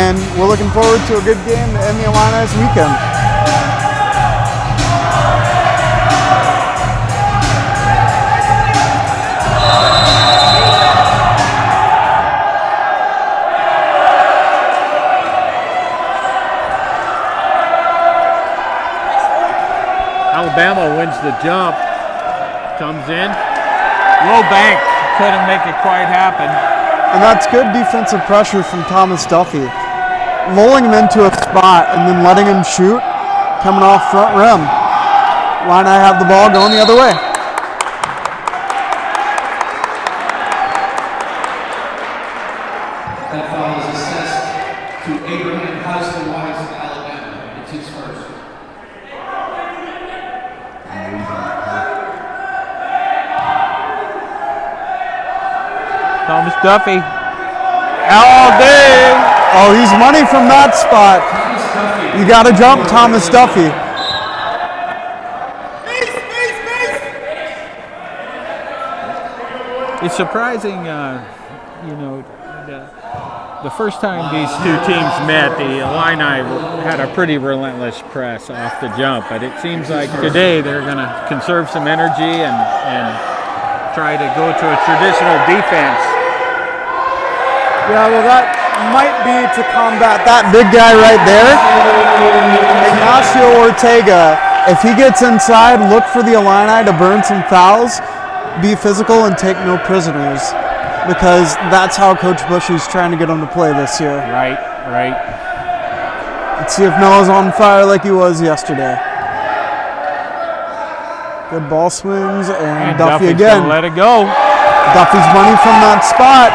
and we're looking forward to a good game to end the Illini this weekend. Bama wins the jump, comes in, low bank, couldn't make it quite happen. And that's good defensive pressure from Thomas Duffy. Lulling him into a spot and then letting him shoot, coming off front rim. Illini have the ball going the other way. That foul is assessed to Abraham Housley-Wise of Alabama. It's his first. Thomas Duffy, all day. Oh, he's money from that spot. You got to jump Thomas Duffy. It's surprising, the first time these two teams met, the Illini had a pretty relentless press off the jump, but it seems like today they're going to conserve some energy and try to go to a traditional defense. Yeah, well, that might be to combat that big guy right there. Ignacio Ortega, if he gets inside, look for the Illini to burn some fouls, be physical, and take no prisoners, because that's how Coach Bushy's trying to get them to play this year. Right. Let's see if Noah's on fire like he was yesterday. Good ball swings, and Duffy Duffy's again. Let it go. Duffy's money from that spot.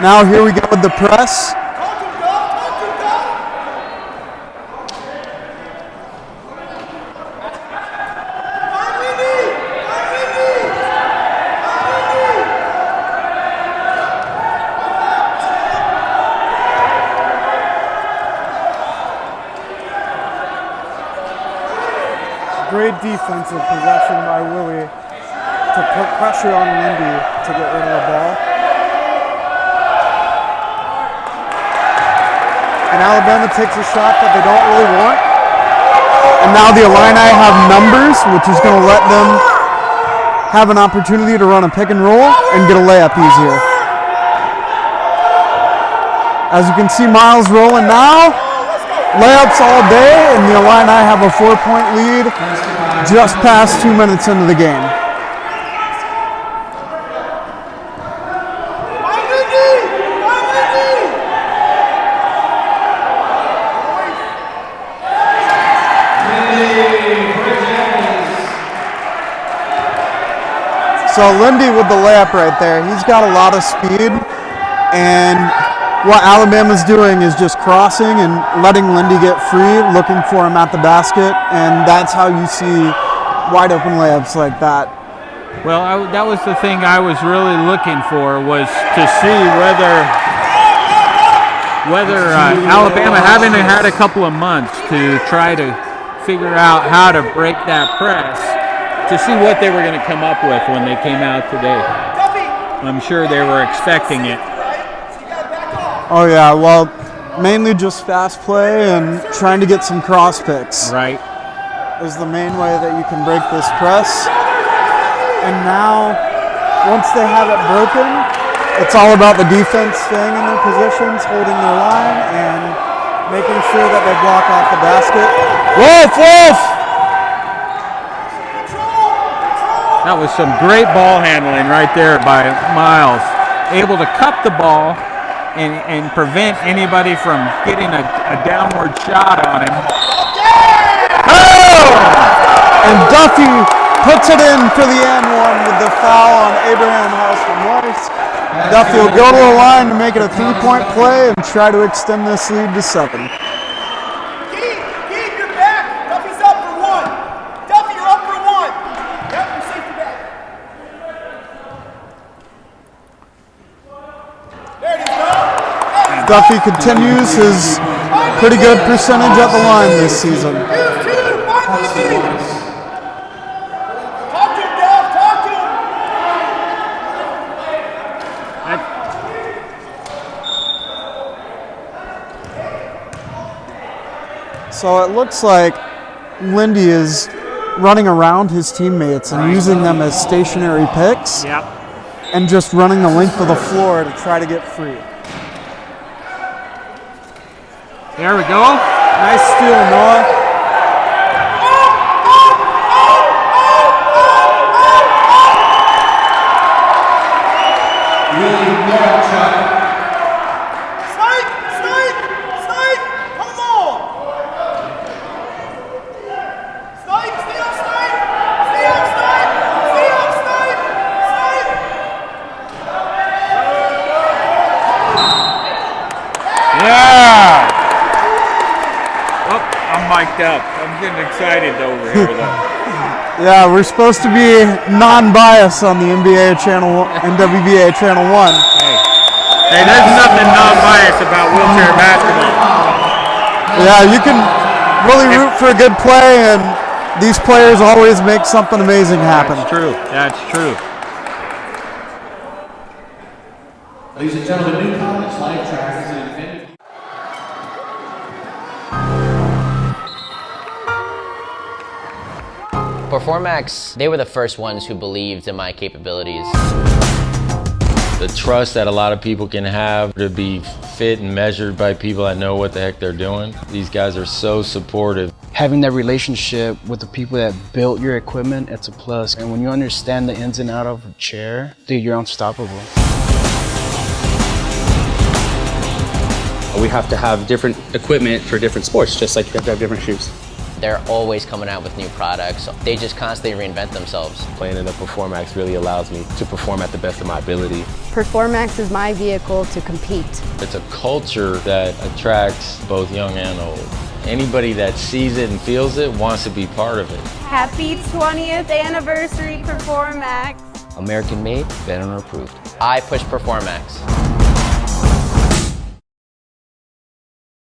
Now here we go with the press. Great defensive possession by Willie to put pressure on Lindy to get rid of the ball. And Alabama takes a shot that they don't really want. And now the Illini have numbers, which is going to let them have an opportunity to run a pick and roll and get a layup easier. As you can see, Miles rolling now. Layups all day, and the Illini have a 4-point lead just past 2 minutes into the game. So Lindy with the layup right there. He's got a lot of speed, and what Alabama's doing is just crossing and letting Lindy get free, looking for him at the basket, and that's how you see wide open layups like that. Well, that was the thing I was really looking for, was to see whether Alabama, having had a couple of months to try to figure out how to break that press, to see what they were going to come up with when they came out today. I'm sure they were expecting it. Oh yeah, well, mainly just fast play and trying to get some cross picks. Right. Is the main way that you can break this press. And now, once they have it broken, it's all about the defense staying in their positions, holding their line, and making sure that they block off the basket. Wolf! That was some great ball handling right there by Miles. Able to cup the ball and prevent anybody from getting a downward shot on him. Oh! And Duffy puts it in for the and one with the foul on Abraham House. Duffy will go to the line to make it a 3-point play and try to extend this lead to 7. Keep your back. Duffy's up for 1. Duffy, you're up for 1. Yep, your safety back. There it is, go. Duffy continues his pretty good percentage at the line this season. So it looks like Lindy is running around his teammates and using them as stationary picks. Yep. And just running the length of the floor to try to get free. There we go. Nice steal, Noah. Mic'd up. I'm getting excited over here though. Yeah, we're supposed to be non-biased on the NBA channel and WBA channel 1. Hey, there's nothing non-biased about wheelchair basketball. Yeah, you can really root for a good play, and these players always make something amazing happen. That's true. That's true. Ladies and gentlemen, new college live track is an invented. Performax, they were the first ones who believed in my capabilities. The trust that a lot of people can have to be fit and measured by people that know what the heck they're doing. These guys are so supportive. Having that relationship with the people that built your equipment, it's a plus. And when you understand the ins and outs of a chair, dude, you're unstoppable. We have to have different equipment for different sports, just like you have to have different shoes. They're always coming out with new products. They just constantly reinvent themselves. Playing in the Performax really allows me to perform at the best of my ability. Performax is my vehicle to compete. It's a culture that attracts both young and old. Anybody that sees it and feels it wants to be part of it. Happy 20th anniversary, Performax. American made, veteran approved. I push Performax.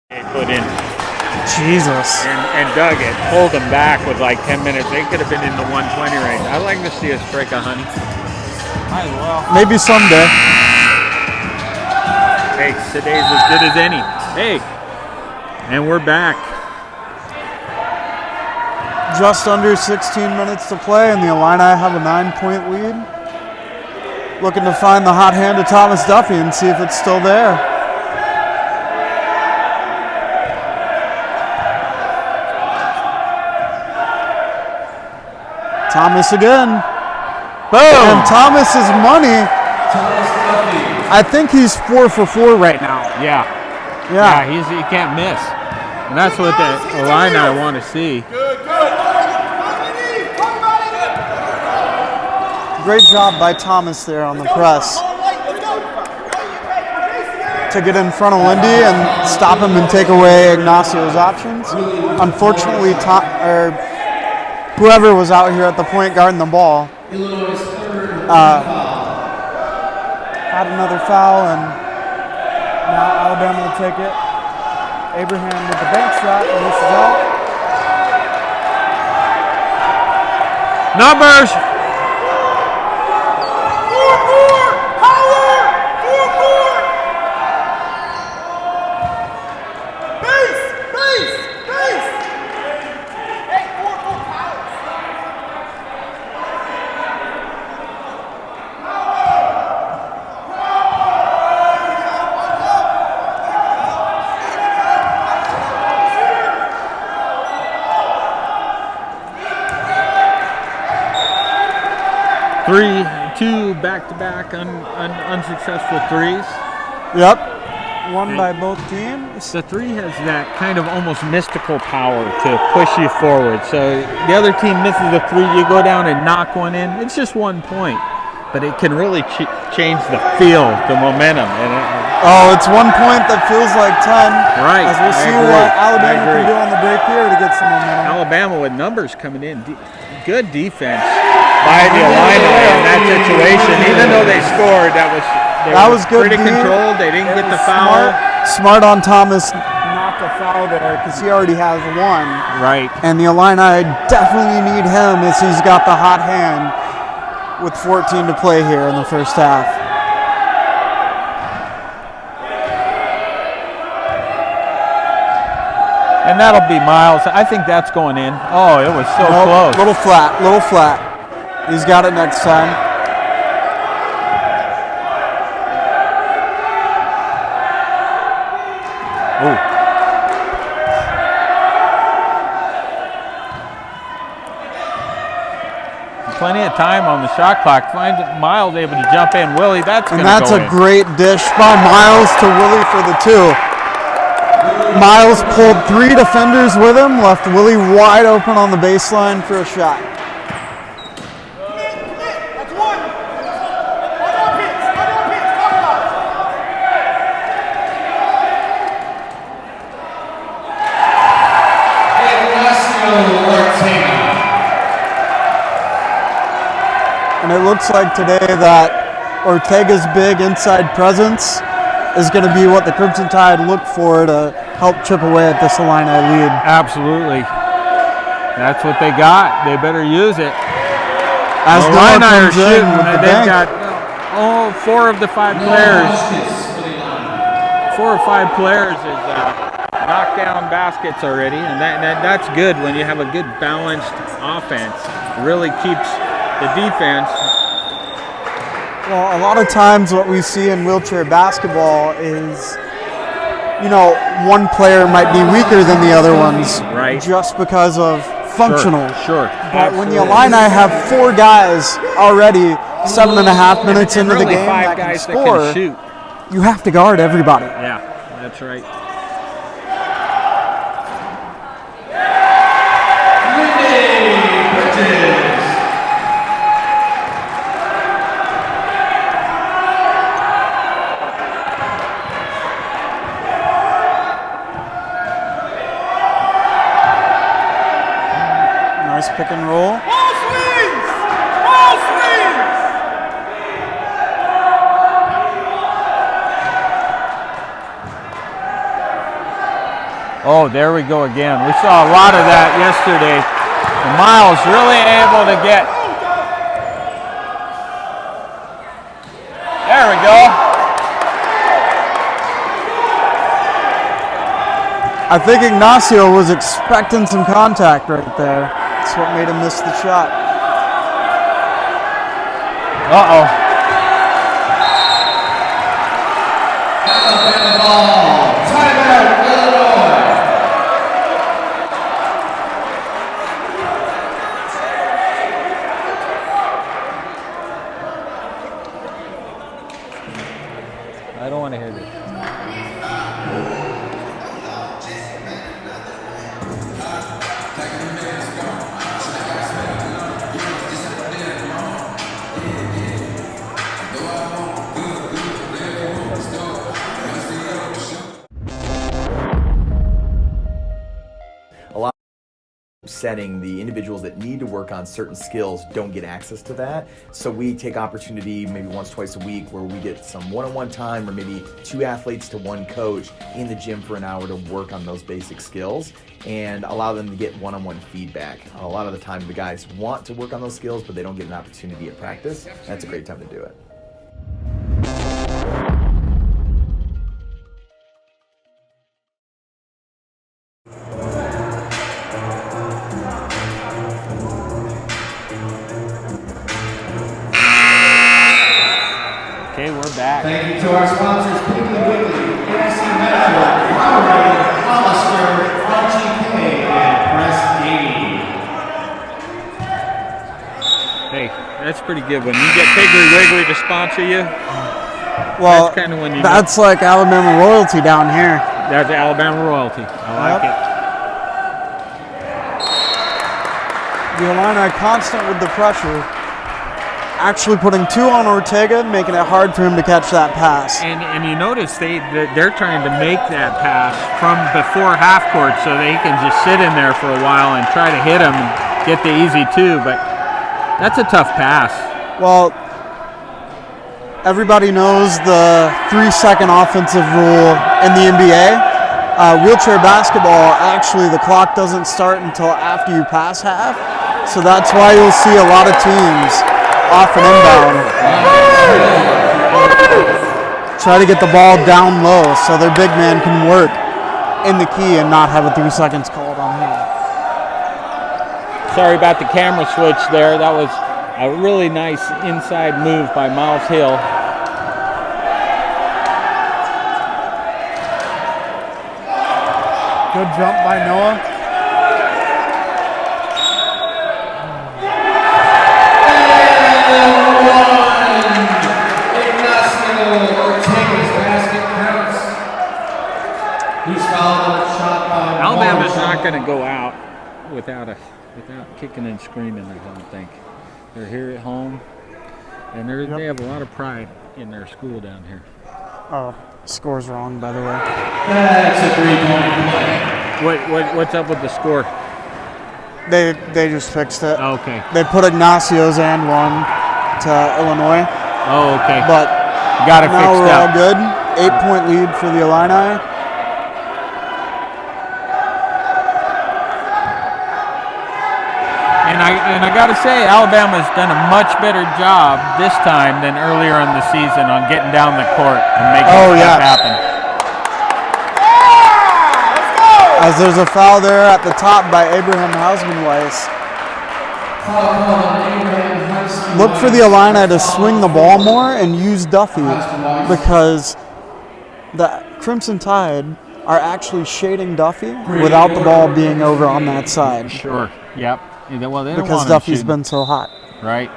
They put in. Jesus. And dug it, pulled them back with like 10 minutes. They could have been in the 120 range. I'd like to see us break a honey. Might as well. Maybe someday. Hey, today's as good as any. Hey, and we're back. Just under 16 minutes to play, and the Illini have a 9-point lead. Looking to find the hot hand of Thomas Duffy and see if it's still there. Thomas again. Boom! And Thomas is money. I think he's 4 for 4 right now. Yeah. Yeah. He can't miss. And that's what the Illini want to see. Great job by Thomas there on the press to get in front of Lindy and stop him and take away Ignacio's options. Unfortunately, whoever was out here at the point guarding the ball had another foul, and now Alabama will take it. Abraham with the bank shot, and this is out. Numbers! Two back-to-back unsuccessful threes. Yep, one by both teams. The three has that kind of almost mystical power to push you forward. So the other team misses a three, you go down and knock one in. It's just 1 point, but it can really change the feel, the momentum. And it's 1 point that feels like 10. Right. As we'll see what Alabama can do on the break here to get some momentum. Alabama with numbers coming in. Good defense by the Illini in that situation. Even though they scored, that was good. Pretty controlled. They didn't get the foul. Smart on Thomas not to foul there because he already has one. Right. And the Illini definitely need him as he's got the hot hand with 14 to play here in the first half. And that'll be Miles. I think that's going in. Oh, it was so close. Little flat, little flat. He's got it next time. Ooh. Plenty of time on the shot clock. Find Miles able to jump in. Willie, that's going to go in. And that's a great dish by Miles to Willie for the 2. Miles pulled 3 defenders with him, left Willie wide open on the baseline for a shot. That's 1. Talk about And it looks like today that Ortega's big inside presence is going to be what the Crimson Tide look for to help chip away at this Illini lead. Absolutely. That's what they got. They better use it. As the Illini are shooting, they've got 4 of the 5 players. 4 or 5 players is knocked down baskets already, and that's good when you have a good balanced offense. It really keeps the defense. Well, a lot of times what we see in wheelchair basketball is, you know, one player might be weaker than the other ones, right? Just because of functional. Sure. But when the Illini have 4 guys already 7.5 minutes into the game that can score, you have to guard everybody. Yeah, that's right. Pick and roll. Ball swings! Ball swings! Oh, there we go again. We saw a lot of that yesterday. And Miles really able to get. There we go. I think Ignacio was expecting some contact right there. That's what made him miss the shot. Uh-oh. Alabama ball. Timeout, Illinois. I don't want to hear this. Setting, the individuals that need to work on certain skills don't get access to that. So we take opportunity maybe once, twice a week where we get some one-on-one time or maybe 2 athletes to 1 coach in the gym for an hour to work on those basic skills and allow them to get one-on-one feedback. A lot of the time the guys want to work on those skills, but they don't get an opportunity at practice. That's a great time to do it. Okay, we're back. Thank you to our sponsors, Piggly Wiggly, NFC Metro, Powerade, Hollister, RGK, and Press Gaming. Hey, that's pretty good. When you get Piggly Wiggly to sponsor you, well, that's kind of when you that's like Alabama royalty down here. That's Alabama royalty. I like it. The Illini constant with the pressure. Actually putting 2 on Ortega, making it hard for him to catch that pass. And you notice they're trying to make that pass from before half court so they can just sit in there for a while and try to hit him and get the easy 2, but that's a tough pass. Well, everybody knows the 3-second offensive rule in the NBA. Wheelchair basketball, actually the clock doesn't start until after you pass half, so that's why you'll see a lot of teams off and inbound. Try to get the ball down low so their big man can work. in the key and not have a 3 seconds called on him. Sorry about the camera switch there. That was a really nice inside move by Miles Hill. Good jump by Noah. Alabama's not going to go out without kicking and screaming, I don't think. They're here at home, and they have a lot of pride in their school down here. Oh, score's wrong, by the way. That's a 3-point play. What's up with the score? They just fixed it. Oh, okay. They put Ignacio's and one to Illinois. Oh, okay. But got it now fixed we're up. all good. 8-point lead for the Illini. And I got to say, Alabama's done a much better job this time than earlier in the season on getting down the court and making stuff happen. As there's a foul there at the top by Abraham Hausman-Weiss. Look for the Illini to swing the ball more and use Duffy, because the Crimson Tide are actually shading Duffy without the ball being over on that side. Sure. Yep. Well, they don't because want Duffy's been so hot. Right.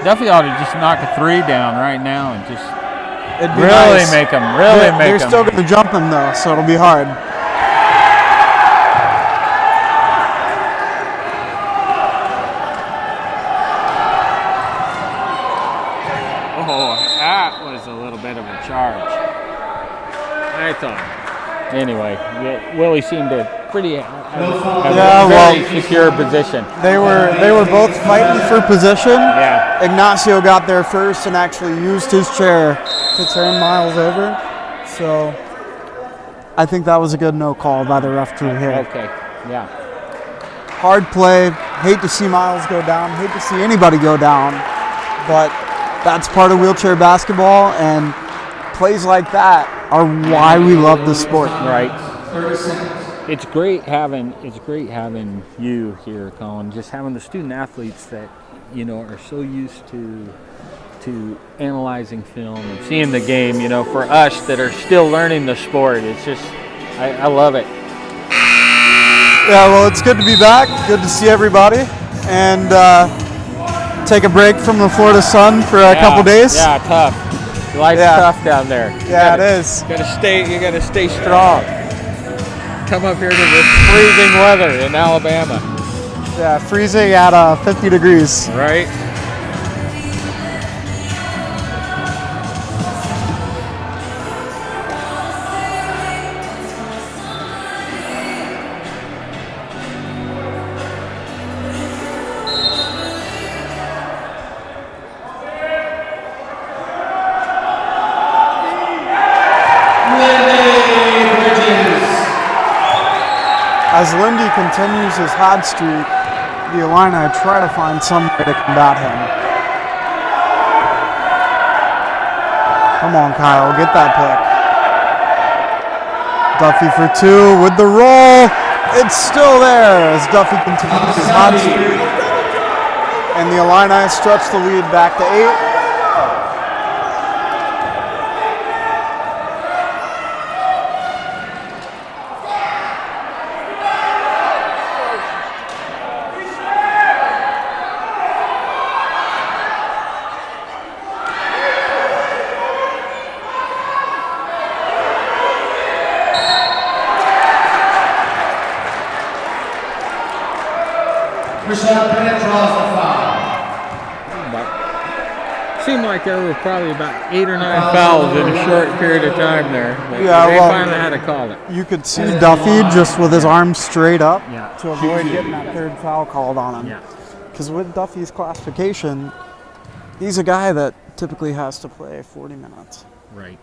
Duffy ought to just knock a 3 down right now and just really nice. make them. They're still going to jump him though, so it'll be hard. Oh, that was a little bit of a charge. I thought. Anyway, Willie seemed to pretty have a very secure position. They were both fighting for position. Yeah. Ignacio got there first and actually used his chair to turn Miles over. So I think that was a good no call by the referee here. Okay. Yeah. Hard play. Hate to see Miles go down. Hate to see anybody go down. But that's part of wheelchair basketball, and plays like that are why we love the sport. Right. It's great having you here, Colin. Just having the student athletes that are so used to analyzing film and seeing the game. For us that are still learning the sport, it's just I love it. Yeah, well, it's good to be back. Good to see everybody, and take a break from the Florida sun for a couple days. Yeah, tough. Life's tough down there. It is. You gotta stay strong. Come up here to this freezing weather in Alabama. Yeah, freezing at 50 degrees. Right. As Lindy continues his hot streak, the Illini try to find some way to combat him. Come on, Kyle, get that pick. Duffy for 2 with the roll. It's still there as Duffy continues his hot streak. And the Illini stretch the lead back to 8. Seemed like there were probably about 8 or 9 fouls in a short period of time there. But they finally had to call it. You could see Duffy just with his arms straight up to avoid getting that third foul called on him. Because with Duffy's classification, he's a guy that typically has to play 40 minutes. Right.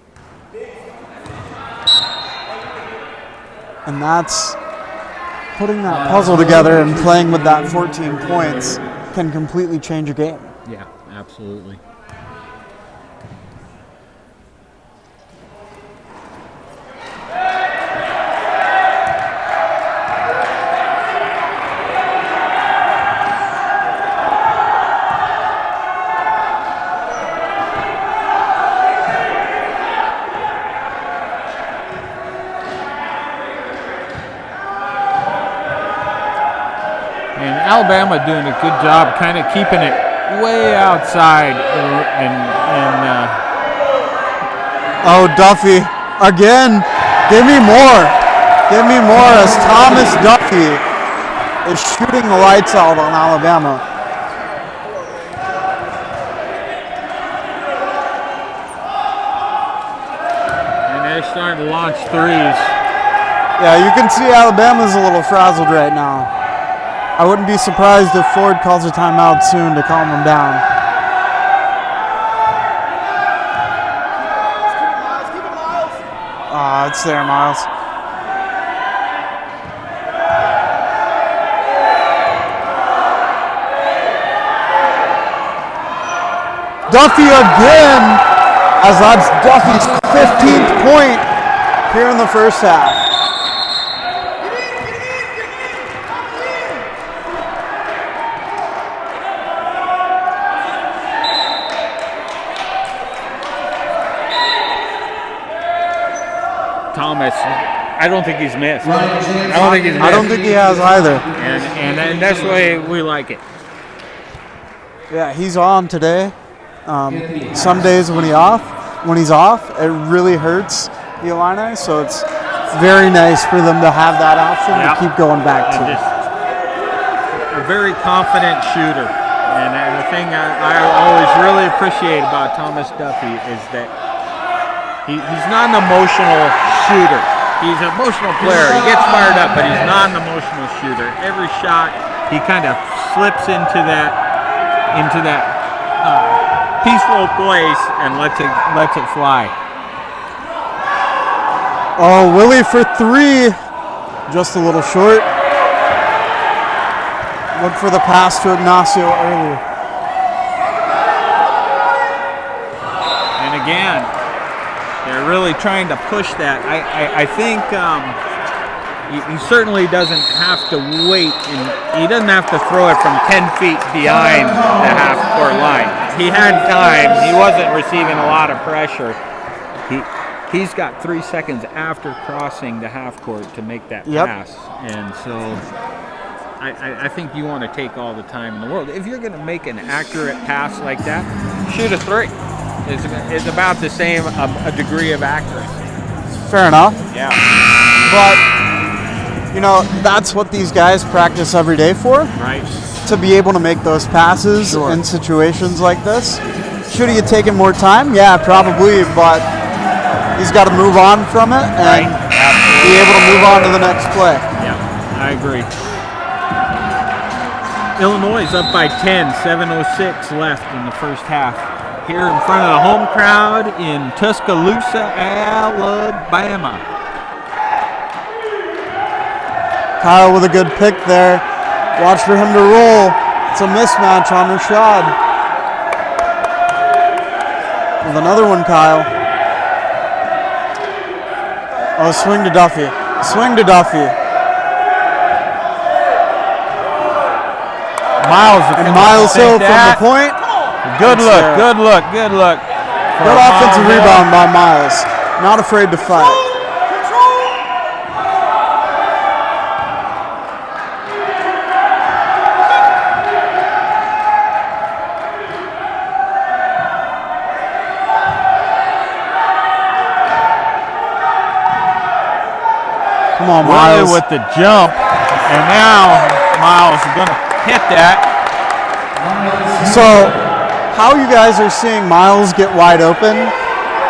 And that's putting that puzzle together and playing with that 14 points can completely change a game. Yeah, absolutely. And Alabama doing a good job kind of keeping it way outside. Oh, Duffy, again, give me more. Give me more as Thomas Duffy is shooting the lights out on Alabama. And they're starting to launch threes. Yeah, you can see Alabama's a little frazzled right now. I wouldn't be surprised if Ford calls a timeout soon to calm them down. It's there, Miles. Duffy again, as that's Duffy's 15th point here in the first half. Thomas, I don't think he's missed. I don't think he has either. And that's the way we like it. Yeah, he's on today. Some days when he's off, it really hurts the Illini. So it's very nice for them to have that option to keep going back to. A very confident shooter. And the thing I always really appreciate about Thomas Duffy is that he's not an emotional shooter. He's an emotional player. He gets fired up, but he's not an emotional shooter. Every shot, he kind of slips into that peaceful place and lets it fly. Oh, Willie for three, just a little short. Look for the pass to Ignacio earlier. And again, they're really trying to push that. I think he certainly doesn't have to wait, and he doesn't have to throw it from 10 feet behind the half-court line. He had time. He wasn't receiving a lot of pressure. He's got 3 seconds after crossing the half-court to make that pass. And so I think you want to take all the time in the world. If you're going to make an accurate pass like that, shoot a three. It's about the same a degree of accuracy. Fair enough. Yeah. But, that's what these guys practice every day for. Right. To be able to make those passes in situations like this. Should he have taken more time? Yeah, probably, but he's got to move on from it and be able to move on to the next play. Yeah, I agree. Illinois is up by 10, 7:06 left in the first half. Here in front of the home crowd in Tuscaloosa, Alabama. Kyle with a good pick there. Watch for him to roll. It's a mismatch on Rashad. With another one, Kyle. Oh, swing to Duffy. Swing to Duffy. Miles Hill from the point. Good look, good look, good look. Good offensive rebound by Miles. Not afraid to fight. Come on, Miles. With the jump. And now Miles is going to hit that. So, how you guys are seeing Miles get wide open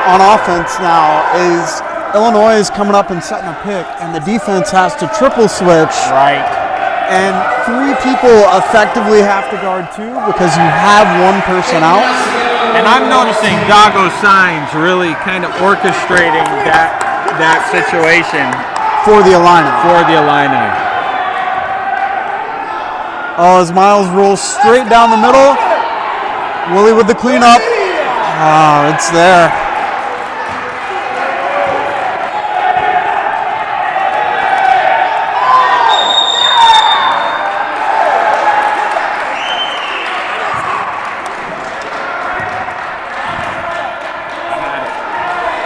on offense now is Illinois is coming up and setting a pick, and the defense has to triple switch. Right. And 3 people effectively have to guard 2 because you have 1 person out. And I'm noticing Dago Signs really kind of orchestrating that situation for the Illini. Oh, as Miles rolls straight down the middle. Willie with the cleanup. Oh, it's there.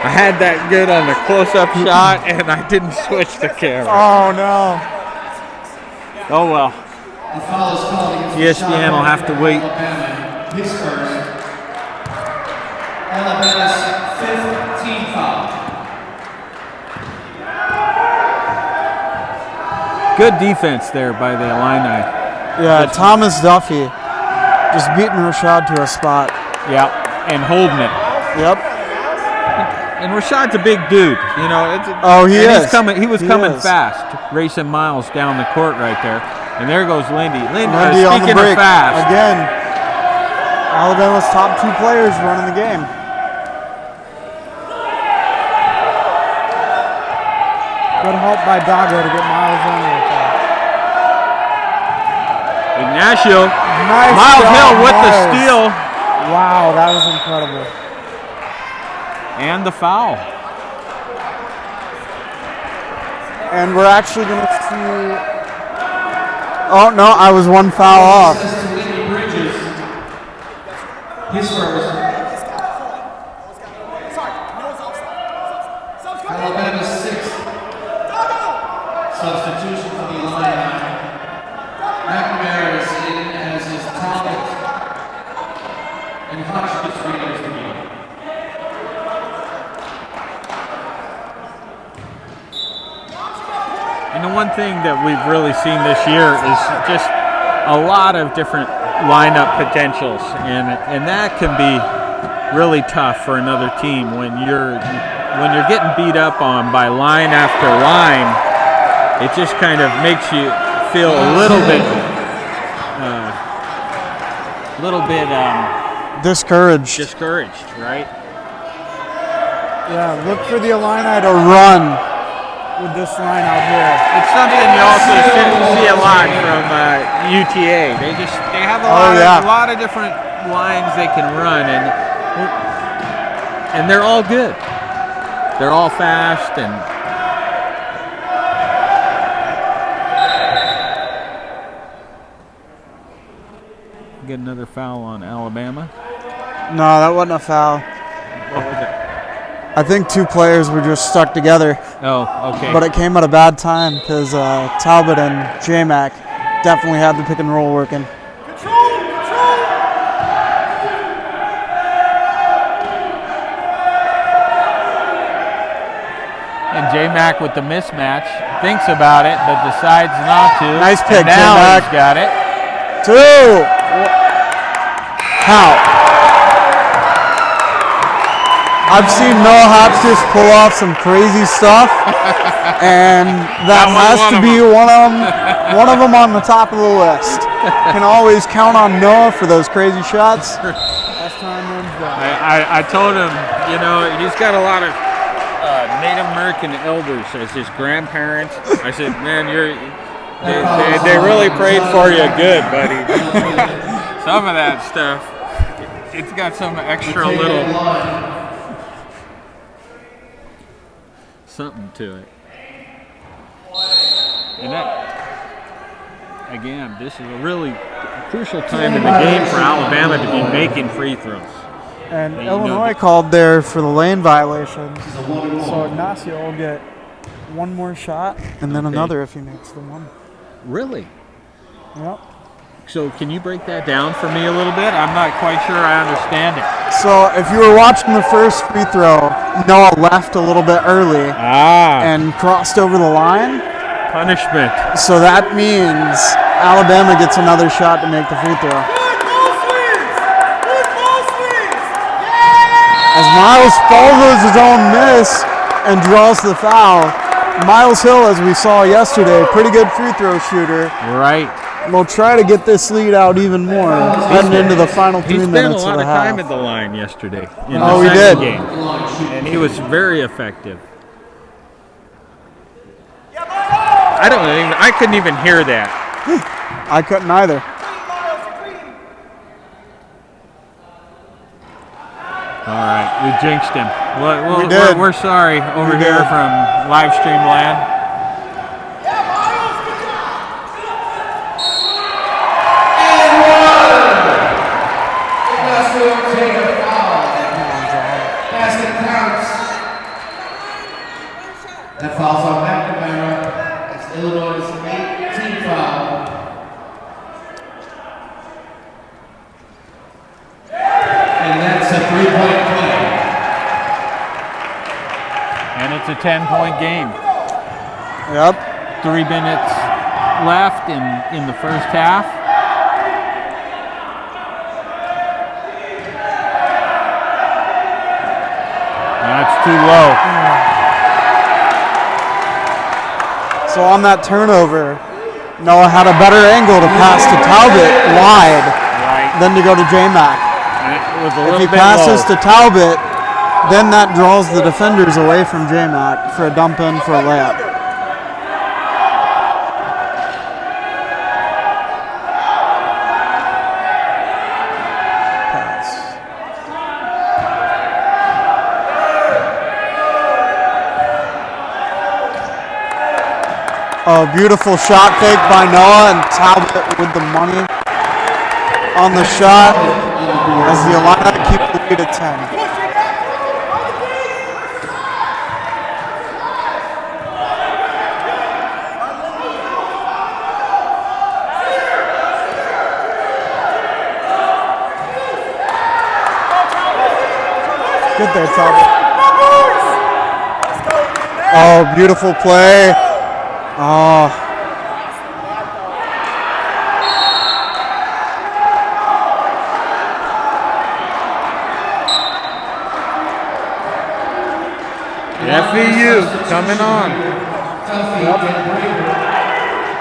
I had that good on the close-up shot, and I didn't switch the camera. Oh, no. Oh, well. A foul is called against ESPN will have to wait. Alabama. His first. Alabama's 5th team foul. Good defense there by the Illini. Yeah, Thomas Duffy just beating Rashad to a spot. Yep, and holding it. Yep. And Rashad's a big dude, you know. He is. He was coming is. fast, racing miles down the court right there. And there goes Lindy. Lindy on the speaking break. of fast. Again, Alabama's top 2 players running the game. Good help by Dago to get Miles on there. Ignacio. Nice Miles job, Hill with the Miles. steal. Wow, that was incredible. And the foul. And we're actually going to see... Oh, no, I was 1 foul off. His first. Alabama's 6th. Substitution for the Illini. McNamara is in as his Talbot and Hotchkiss readers to be. And the one thing that we've really seen this year is just a lot of different lineup potentials, and that can be really tough for another team when you're getting beat up on by line after line. It just kind of makes you feel a little bit discouraged, right? Yeah, look for the Illini to run with this line out here. It's something you also see a lot from UTA. They have a lot of different lines they can run, and they're all good. They're all fast and. Get another foul on Alabama. No, that wasn't a foul. What was it? I think 2 players were just stuck together. Oh, okay. But it came at a bad time because Talbot and J-Mac definitely had the pick and roll working. And J-Mac with the mismatch thinks about it, but decides not to. Nice pick, and now J-Mac. He's got it. 2. How? I've seen Noah Hotchkiss pull off some crazy stuff, and that has to be one of them on the top of the list. Can always count on Noah for those crazy shots. Last time runs down. I told him, you know, he's got a lot of Native American elders as his grandparents. I said, man, they really prayed for you good, buddy. Some of that stuff, it's got some extra little something to it. And that, again, this is a really crucial time in the game for Alabama to be making free throws. And Illinois called there for the lane violation. So Ignacio will get 1 more shot and then another if he makes the one. Really? Yep. So can you break that down for me a little bit? I'm not quite sure I understand it. So if you were watching the first free throw, Noah left a little bit early and crossed over the line. Punishment. So that means Alabama gets another shot to make the free throw. As Miles follows his own miss and draws the foul, Miles Hill, as we saw yesterday, pretty good free throw shooter. Right. We'll try to get this lead out even more heading into the final 3 minutes of the half. He spent a lot of time at the line yesterday in Oh, the he did. game, and he was very effective. I couldn't even hear that. I couldn't either. All right, we jinxed him. We did. We're sorry over here from live stream land. That falls on McNamara. That's Illinois' 18th foul. 10-point game. Yep. 3 minutes left in the first half. That's too low. So on that turnover, Noah had a better angle to pass to Talbot wide than to go to J-Mac. If he passes to Talbot, then that draws the defenders away from J-Mac for a dump in for a layup. A beautiful shot fake by Noah, and Talbot with the money on the shot as the Illini keep the lead at 10. Good there, Talbot. Oh, beautiful play. Oh. FEU coming on.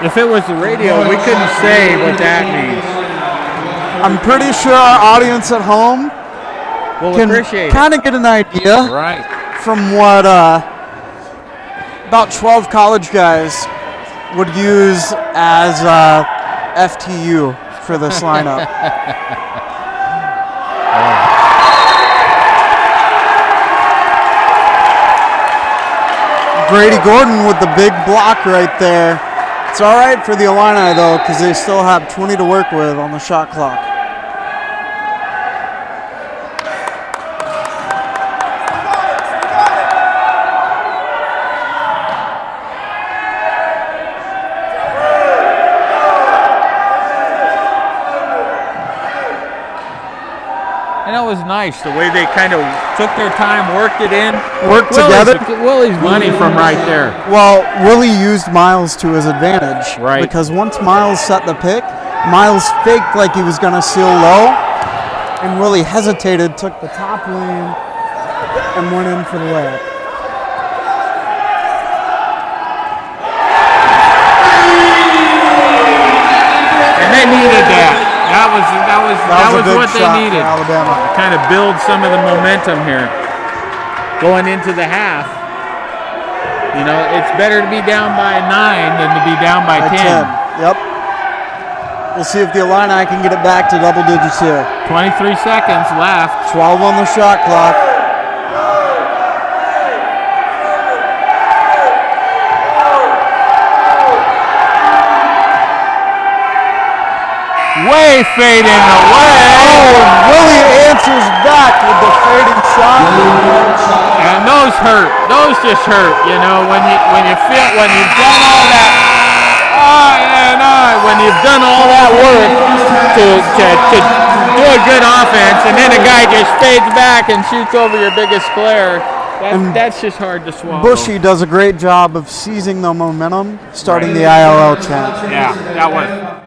If it was the radio, we couldn't say what that means. I'm pretty sure our audience at home can kind of get an idea from what about 12 college guys would use as FTU for this lineup. Grady Gordon with the big block right there. It's all right for the Illini, though, because they still have 20 to work with on the shot clock. Was nice the way they kind of took their time, worked it in, worked together. Willie's money from right there. Well, Willie used Miles to his advantage, because once Miles set the pick, Miles faked like he was going to seal low, and Willie hesitated, took the top lane, and went in for the layup. And they needed that. That was what they needed. Alabama. Kind of build some of the momentum here. Going into the half. You know, it's better to be down by 9 than to be down by 10. Yep. We'll see if the Illini can get it back to double digits here. 23 seconds left. 12 on the shot clock. Way fading away. Oh, Willie answers back with the fading shot. And those hurt. Those just hurt. You know, when you've done all that. When you've done all that work to do a good offense, and then a guy just fades back and shoots over your biggest player. That's just hard to swallow. Bushy does a great job of seizing the momentum, starting the ILL chant. Yeah, that was.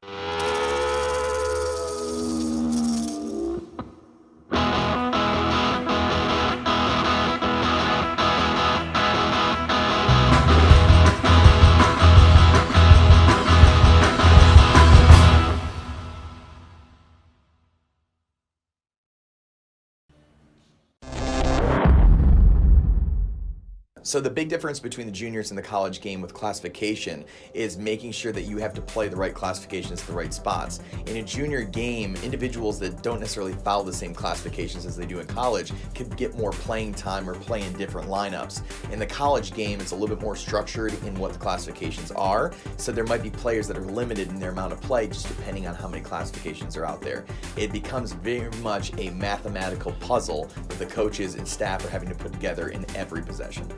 So the big difference between the juniors and the college game with classification is making sure that you have to play the right classifications at the right spots. In a junior game, individuals that don't necessarily follow the same classifications as they do in college could get more playing time or play in different lineups. In the college game, it's a little bit more structured in what the classifications are, so there might be players that are limited in their amount of play just depending on how many classifications are out there. It becomes very much a mathematical puzzle that the coaches and staff are having to put together in every possession.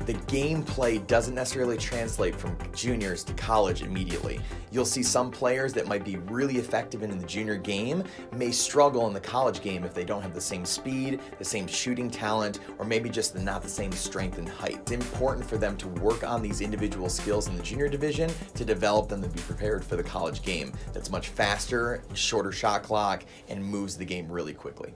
the gameplay doesn't necessarily translate from juniors to college immediately. You'll see some players that might be really effective in the junior game may struggle in the college game if they don't have the same speed, the same shooting talent, or maybe just not the same strength and height. It's important for them to work on these individual skills in the junior division to develop them to be prepared for the college game that's much faster, shorter shot clock, and moves the game really quickly.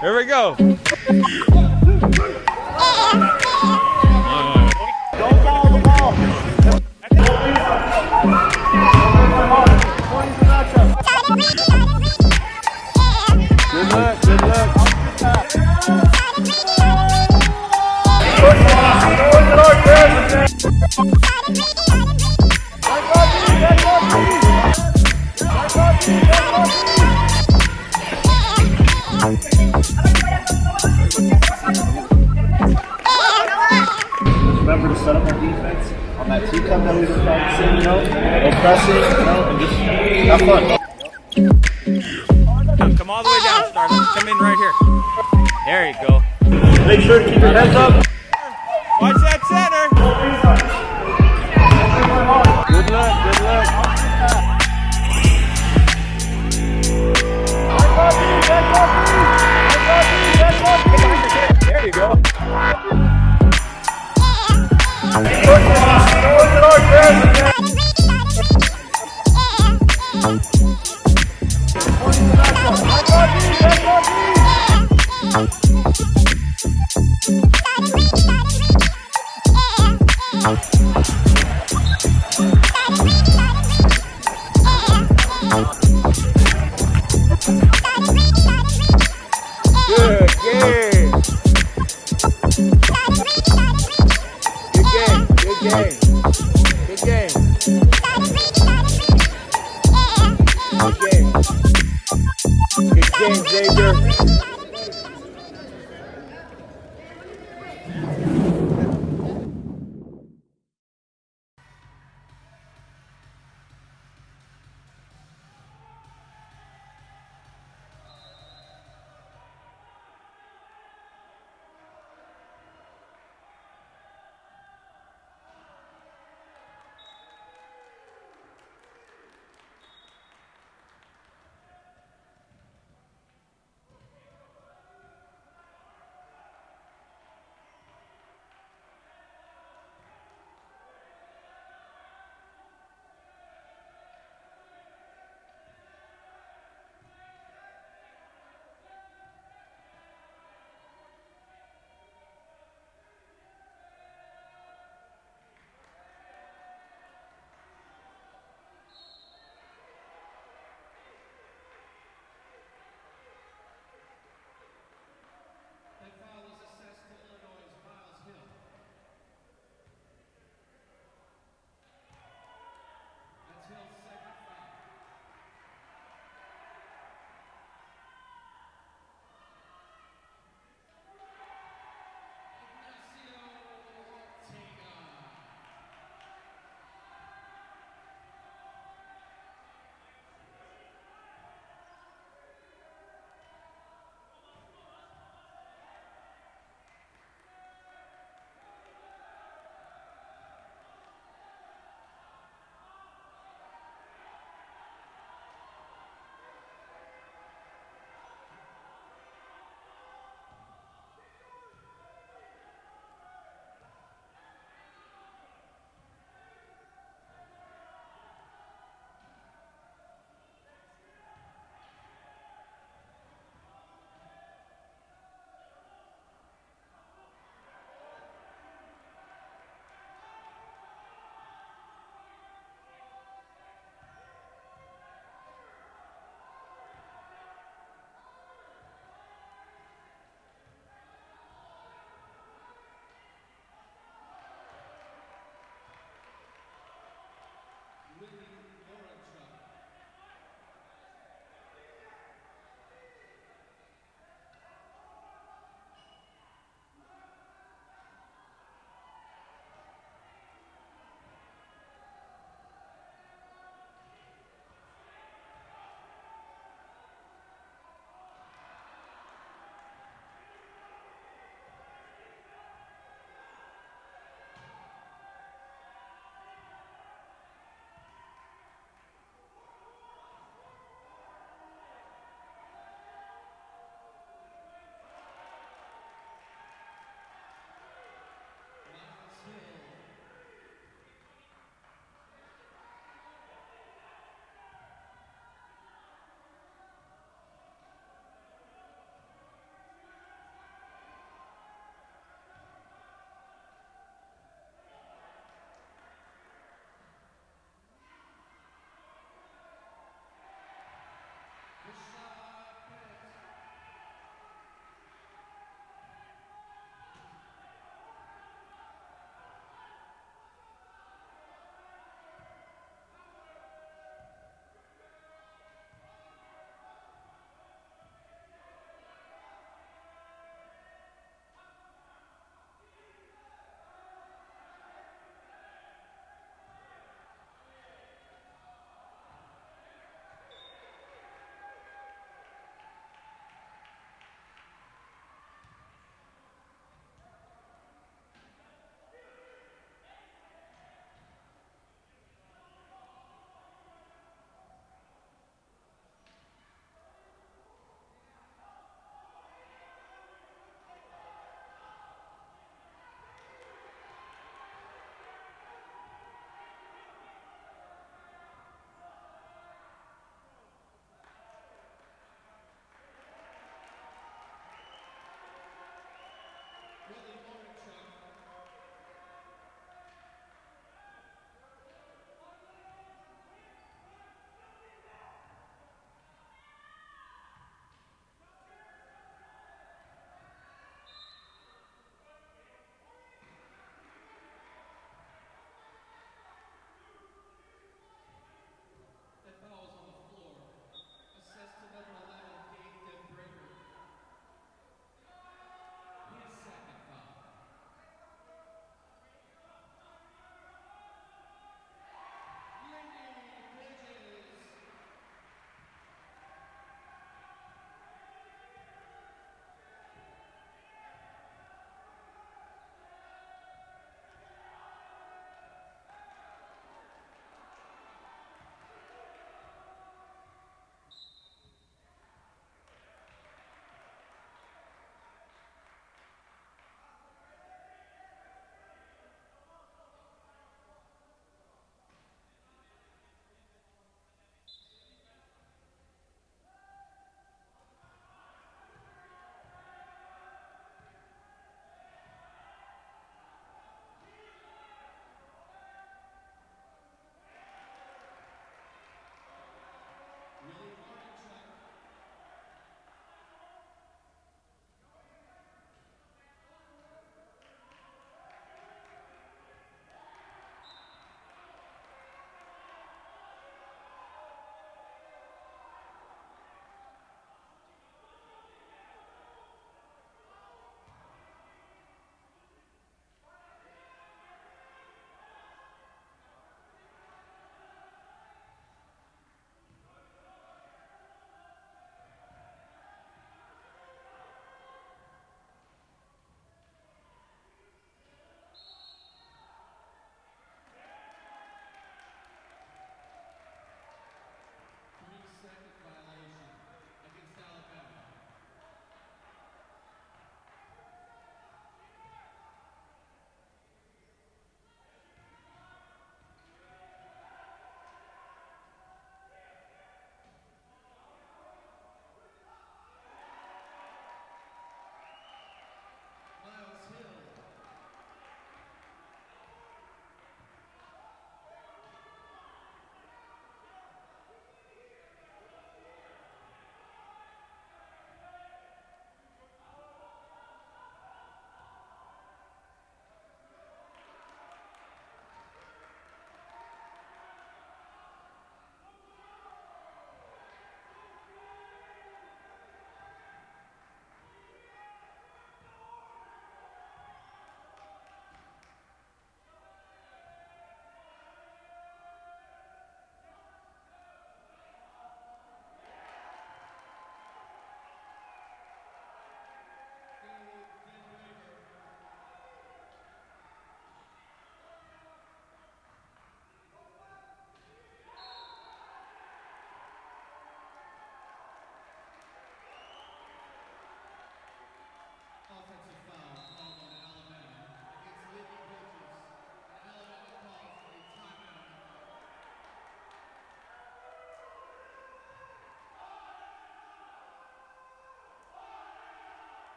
Here we go. Good luck, good luck. Remember to set up our defense on that two-cup that we were practicing, no pressing, and just have fun. Come all the way down, Starlet. Come in right here. There you go. Make sure to keep your heads up. Watch that center. Good luck, good luck. There you go. Good game. Good game. Good game. Good game. Good game. Good game, Xavier.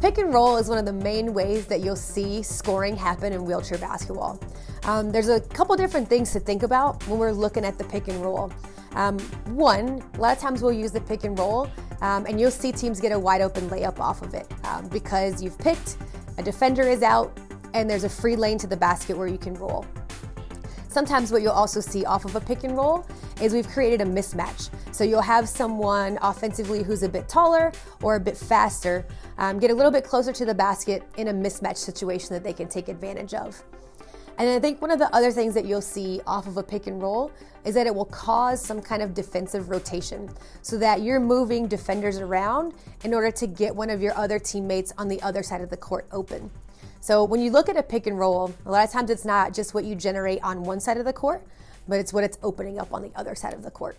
Pick and roll is one of the main ways that you'll see scoring happen in wheelchair basketball. There's a couple different things to think about when we're looking at the pick and roll. One, a lot of times we'll use the pick and roll and you'll see teams get a wide open layup off of it because you've picked, a defender is out, and there's a free lane to the basket where you can roll. Sometimes what you'll also see off of a pick and roll is we've created a mismatch. So you'll have someone offensively who's a bit taller or a bit faster get a little bit closer to the basket in a mismatch situation that they can take advantage of. And I think one of the other things that you'll see off of a pick and roll is that it will cause some kind of defensive rotation so that you're moving defenders around in order to get one of your other teammates on the other side of the court open. So when you look at a pick and roll, a lot of times it's not just what you generate on one side of the court, but it's what it's opening up on the other side of the court.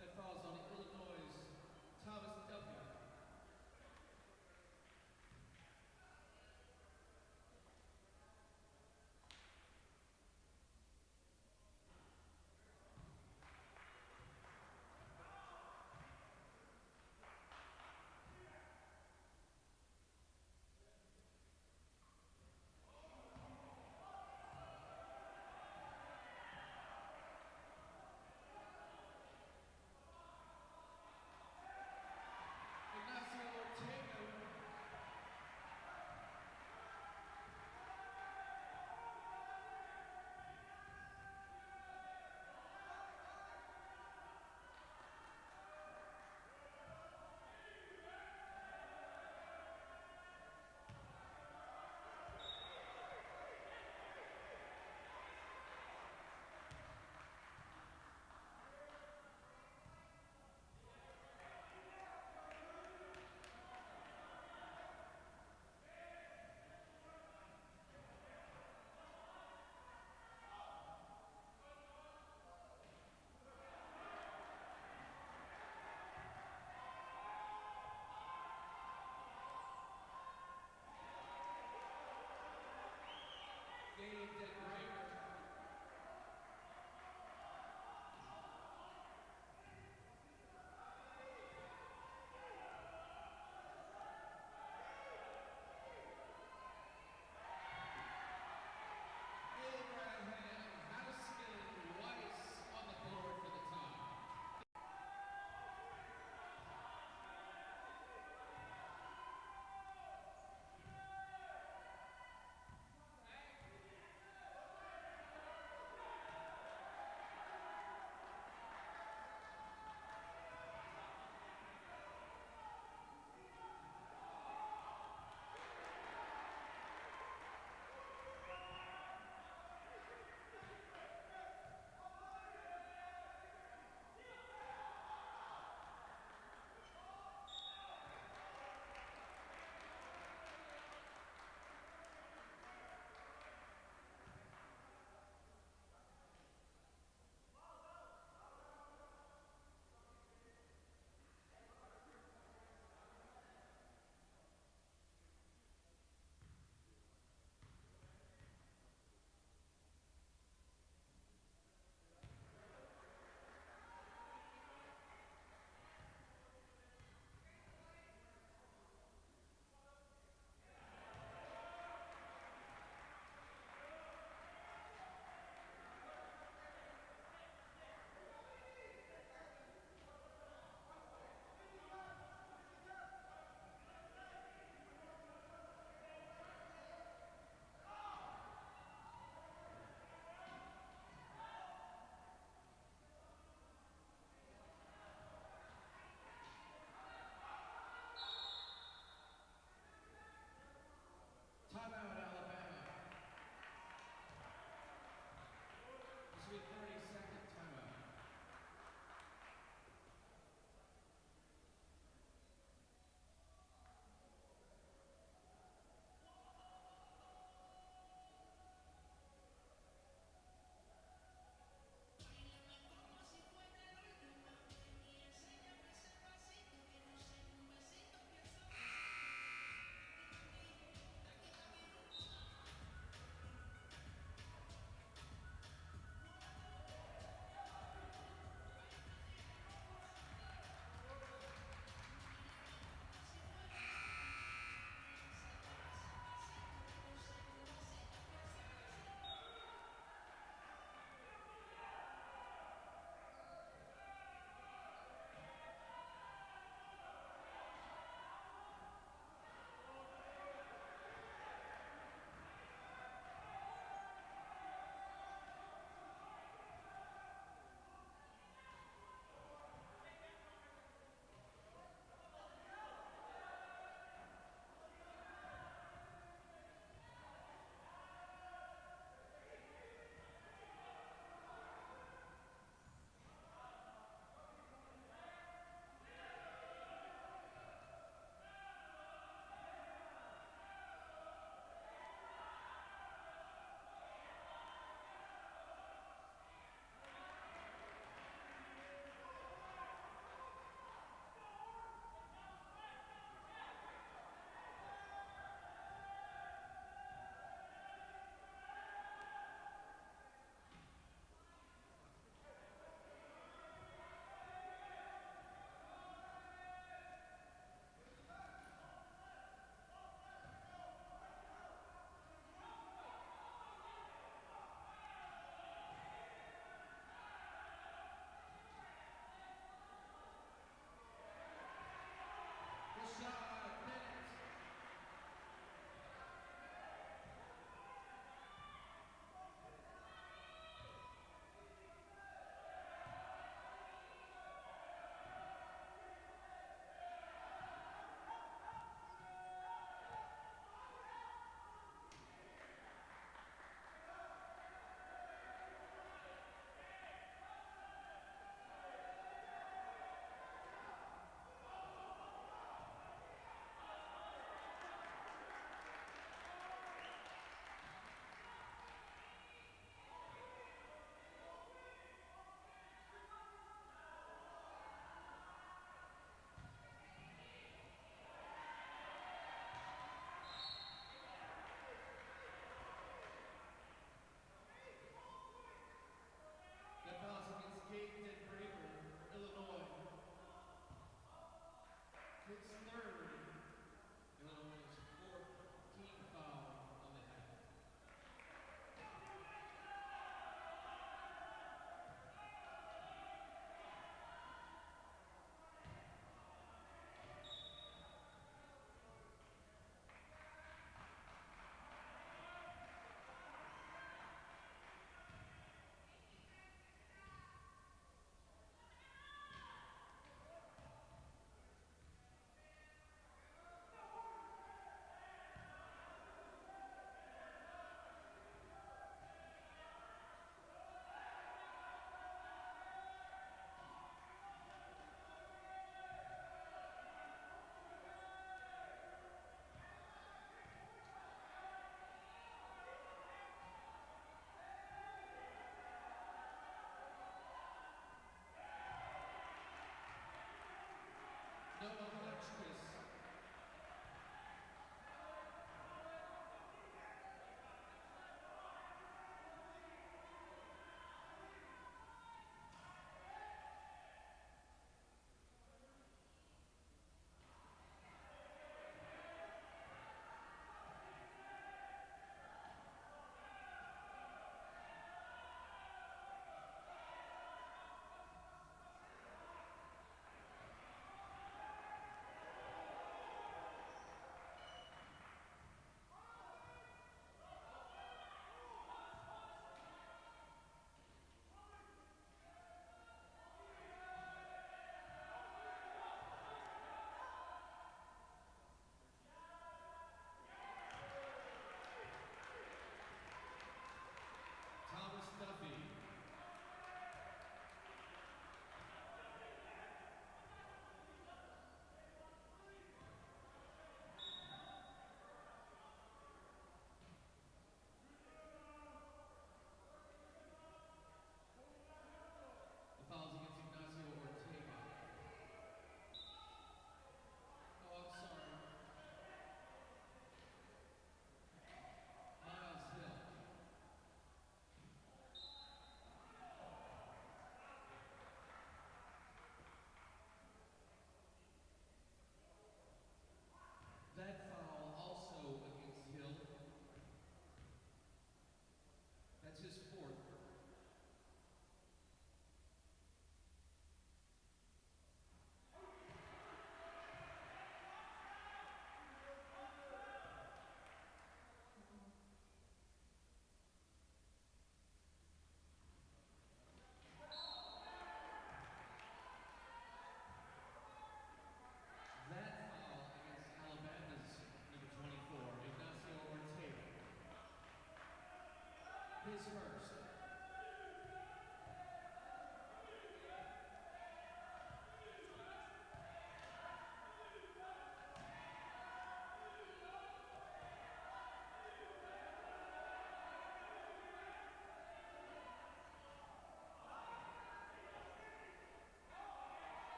That falls on Illinois' Thomas Duffy. his first.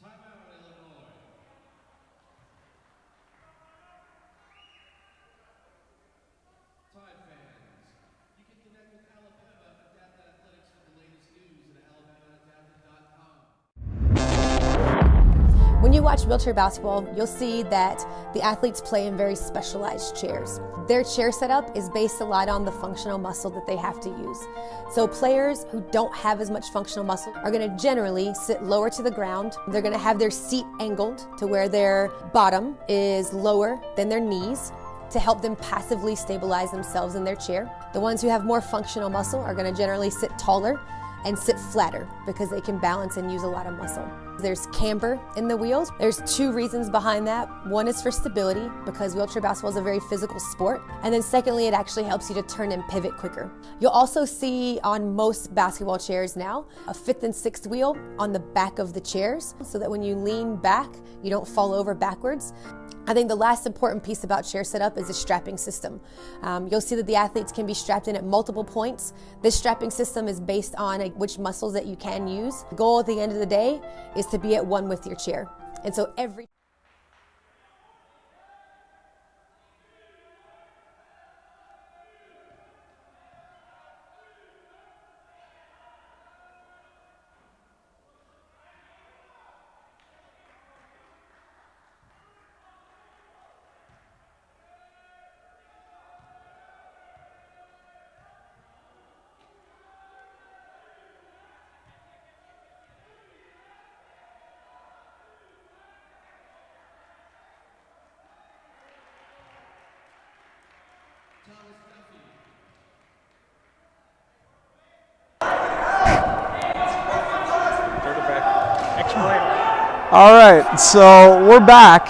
Timeout, Illinois. Tide fans, you can connect with Alabama Adapted Athletics for the latest news at alabamaadapted.com. When you watch wheelchair basketball, you'll see that the athletes play in very specialized chairs. Their chair setup is based a lot on the functional muscle that they have to use. So players who don't have as much functional muscle are going to generally sit lower to the ground. They're going to have their seat angled to where their bottom is lower than their knees to help them passively stabilize themselves in their chair. The ones who have more functional muscle are going to generally sit taller and sit flatter because they can balance and use a lot of muscle. There's camber in the wheels. There's two reasons behind that. One is for stability because wheelchair basketball is a very physical sport. And then secondly, it actually helps you to turn and pivot quicker. You'll also see on most basketball chairs now, a 5th and 6th wheel on the back of the chairs so that when you lean back, you don't fall over backwards. I think the last important piece about chair setup is the strapping system. You'll see that the athletes can be strapped in at multiple points. This strapping system is based on which muscles that you can use. The goal at the end of the day is to be at one with your chair. And so every All right, so we're back.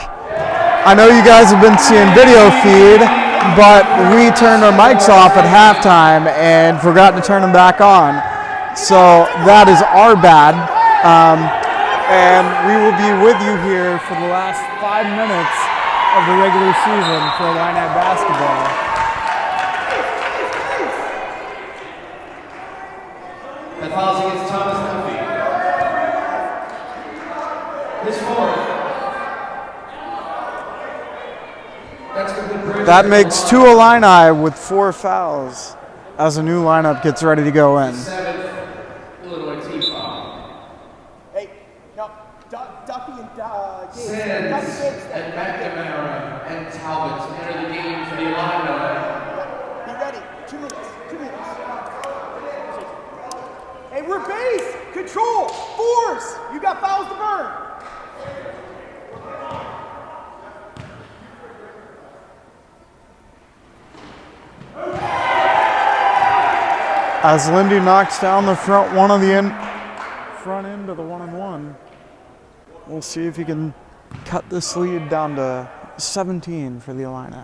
I know you guys have been seeing video feed, but we turned our mics off at halftime and forgot to turn them back on. So that is our bad. And we will be with you here for the last 5 minutes of the regular season for Illini basketball. That follows against Thomas Duffy. His fourth. That makes 2 Illini with 4 fouls as a new lineup gets ready to go in. Illinois team foul. Hey, no, Duffy and Gates. Sands and McNamara and Talbot enter the game for the Illini. Be ready. 2 minutes. 2 minutes. Hey, we're base. Control. Force. You got fouls to burn. As Lindy knocks down the front one of the front end of the 1-and-1. We'll see if he can cut this lead down to 17 for the Illini.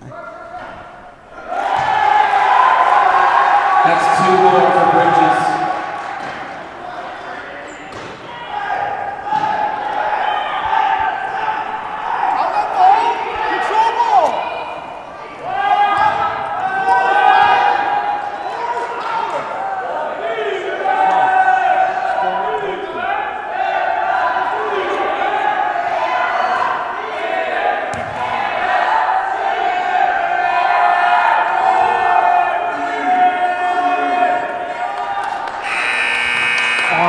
That's 2 more for Bridges.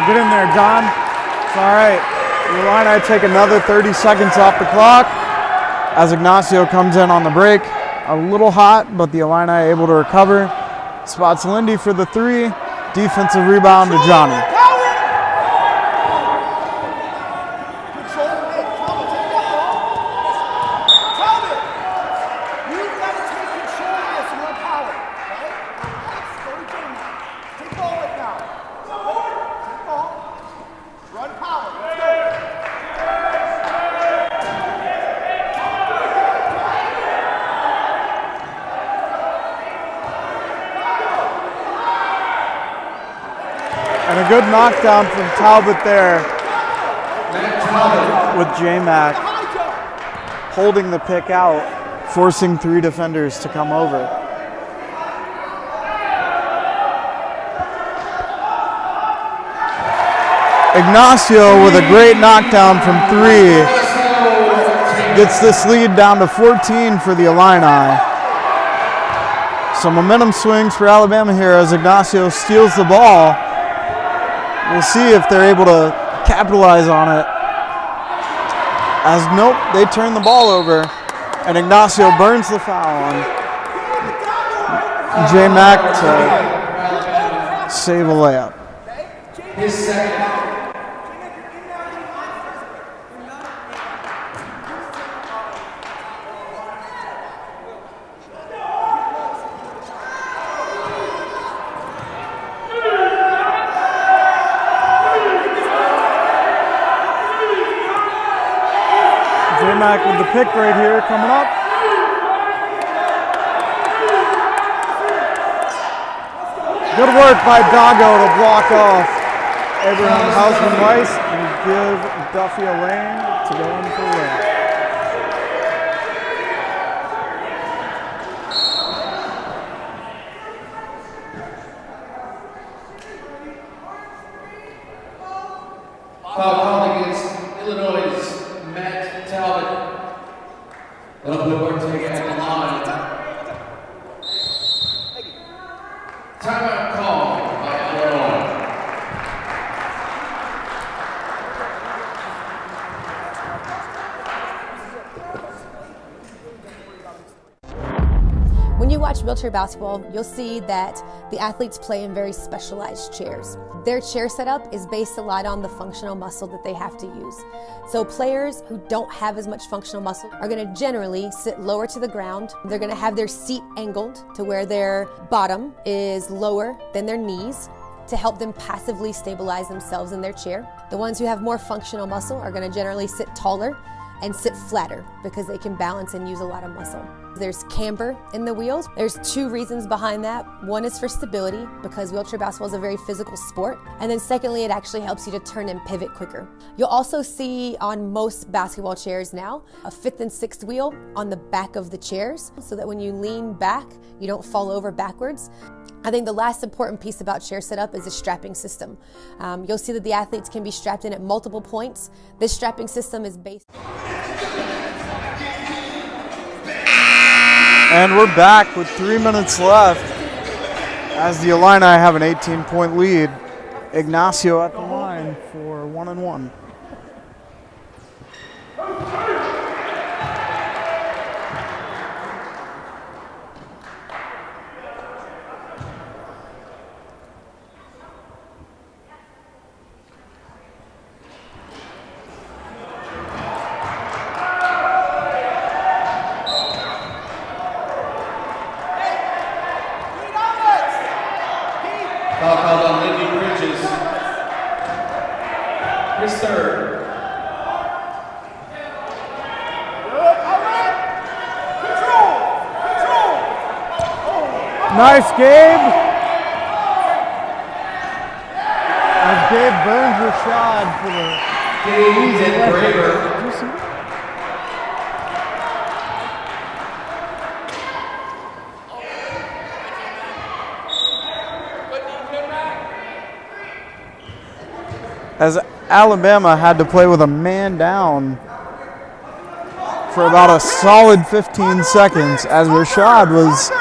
Get in there, John. It's all right. The Illini take another 30 seconds off the clock as Ignacio comes in on the break. A little hot, but the Illini able to recover. Spots Lindy for the 3. Defensive rebound to Johnny. And a good knockdown from Talbot there with J-Mac holding the pick out, forcing 3 defenders to come over. Ignacio with a great knockdown from 3 gets this lead down to 14 for the Illini. Some momentum swings for Alabama here as Ignacio steals the ball. We'll see if they're able to capitalize on it. As nope, they turn the ball over, and Ignacio burns the foul on J-Mac to save a layup. His second. J-Mac with the pick right here coming up. Good work by Dago to block off Abraham Hausman-Weiss and give Duffy a lane to go in for the win. Foul called against Illinois' Matt Talbot. That'll put Ortega at the line. Timeout call by Illinois. When you watch wheelchair basketball, you'll see that the athletes play in very specialized chairs. Their chair setup is based a lot on the functional muscle that they have to use. So players who don't have as much functional muscle are going to generally sit lower to the ground. They're going to have their seat angled to where their bottom is lower than their knees to help them passively stabilize themselves in their chair. The ones who have more functional muscle are going to generally sit taller and sit flatter because they can balance and use a lot of muscle. There's camber in the wheels. There's 2 reasons behind that. One is for stability because wheelchair basketball is a very physical sport. And then secondly, it actually helps you to turn and pivot quicker. You'll also see on most basketball chairs now, a 5th and 6th wheel on the back of the chairs so that when you lean back, you don't fall over backwards. I think the last important piece about chair setup is the strapping system. You'll see that the athletes can be strapped in at multiple points. This strapping system is based. And we're back with 3 minutes left as the Illini have an 18-point lead. Ignacio at the line for 1-and-1. Foul called on Lindy Bridges. His third. Nice, Gabe. As Gabe burns the shot for the Gabe and Braver. As Alabama had to play with a man down for about a solid 15 seconds as Rashad was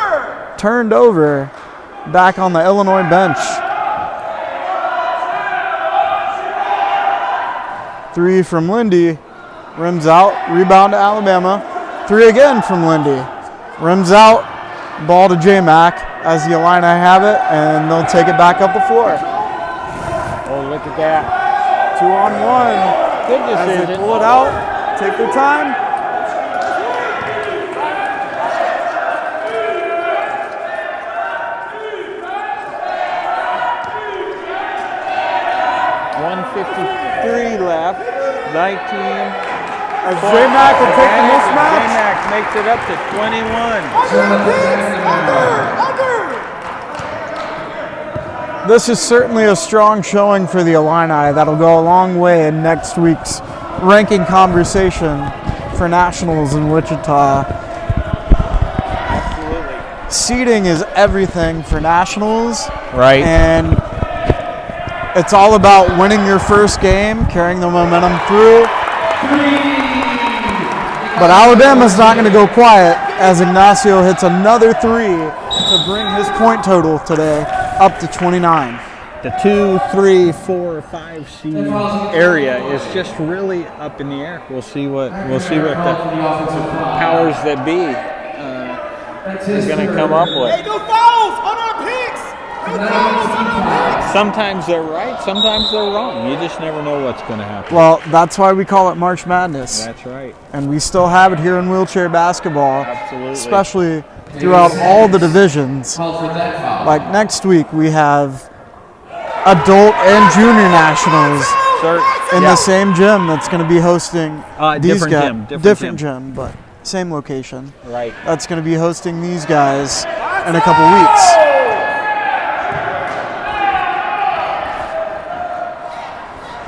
turned over back on the Illinois bench. 3 from Lindy, rims out, rebound to Alabama. 3 again from Lindy, rims out, ball to J-Mac. as the Illini have it, and they'll take it back up the floor. Oh, look at that. 2-on-1. Good As they decision. pull it out, take their time. .153 left. 19. As J-Mac will take the mismatch. J-Mac makes it up to 21. This is certainly a strong showing for the Illini. That'll go a long way in next week's ranking conversation for nationals in Wichita. Absolutely. Seeding is everything for nationals. Right. And it's all about winning your first game, carrying the momentum through. But Alabama's not going to go quiet as Ignacio hits another three to bring his point total today up to 29. The 2, 3, 4, 5 seed area is just really up in the air. We'll see what the powers that be is going to come up with. Hey, no fouls on our picks! No fouls on our picks! Sometimes they're right, sometimes they're wrong. You just never know what's going to happen. Well, that's why we call it March Madness. That's right. And we still have it here in wheelchair basketball, Absolutely. especially throughout all the divisions. Like next week, we have adult and junior nationals in the same gym that's going to be hosting these different guys. gym, Different gym, but same location. Right. That's going to be hosting these guys in a couple weeks.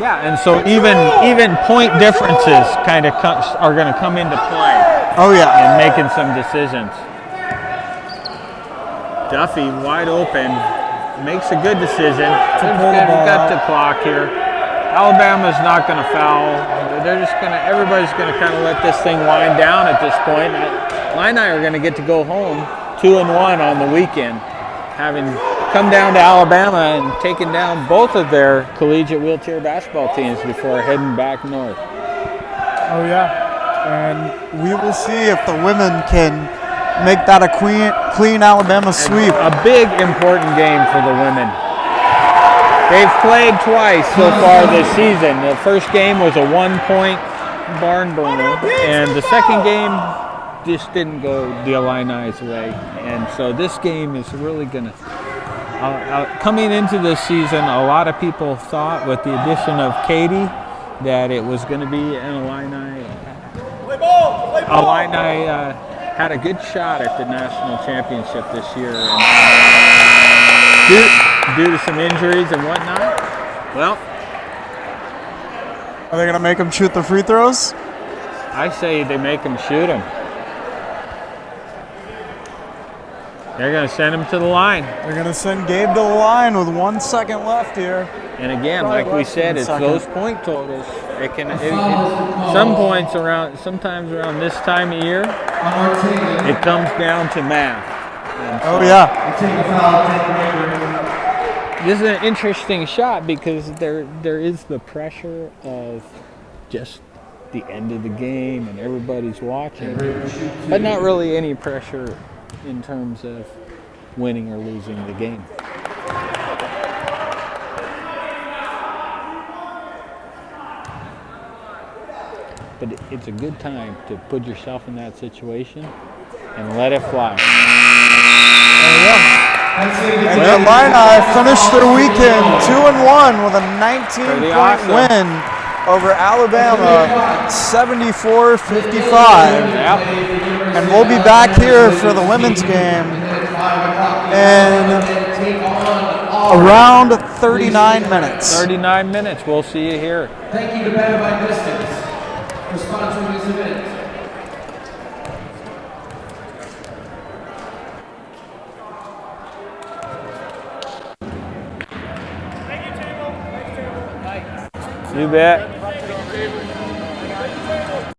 Yeah, and so even point differences kind of are going to come into play. Oh yeah. In making some decisions. Duffy wide open, makes a good decision. We've got the clock here. Alabama's not going to foul. They're just going to. Everybody's going to kind of let this thing wind down at this point. Illini are going to get to go home 2-1 on the weekend, having come down to Alabama and taken down both of their collegiate wheelchair basketball teams before heading back north. Oh yeah. And we will see if the women can make that a clean Alabama sweep. A big, important game for the women. They've played twice so far this season. The first game was a 1-point barn burner, and the second game just didn't go the Illini's way. And so this game is really going to... coming into this season, a lot of people thought with the addition of Katie that it was going to be an Illini had a good shot at the national championship this year. And due to some injuries and whatnot, well. Are they going to make them shoot the free throws? I say they make them shoot them. They're going to send him to the line. They're going to send Gabe to the line with 1 second left here. And again, like we said, it's those point totals. It can, sometimes around this time of year, it comes down to math. Oh yeah. This is an interesting shot because there is the pressure of just the end of the game and everybody's watching, but not really any pressure in terms of winning or losing the game. But it's a good time to put yourself in that situation and let it fly. And the Illini finished their weekend 2-1 with a 19-point win over Alabama, 74-55. And we'll be back here for the women's game in around 39 minutes. 39 minutes. We'll see you here. Thank you to Bama by Distance for sponsoring this event. You bet.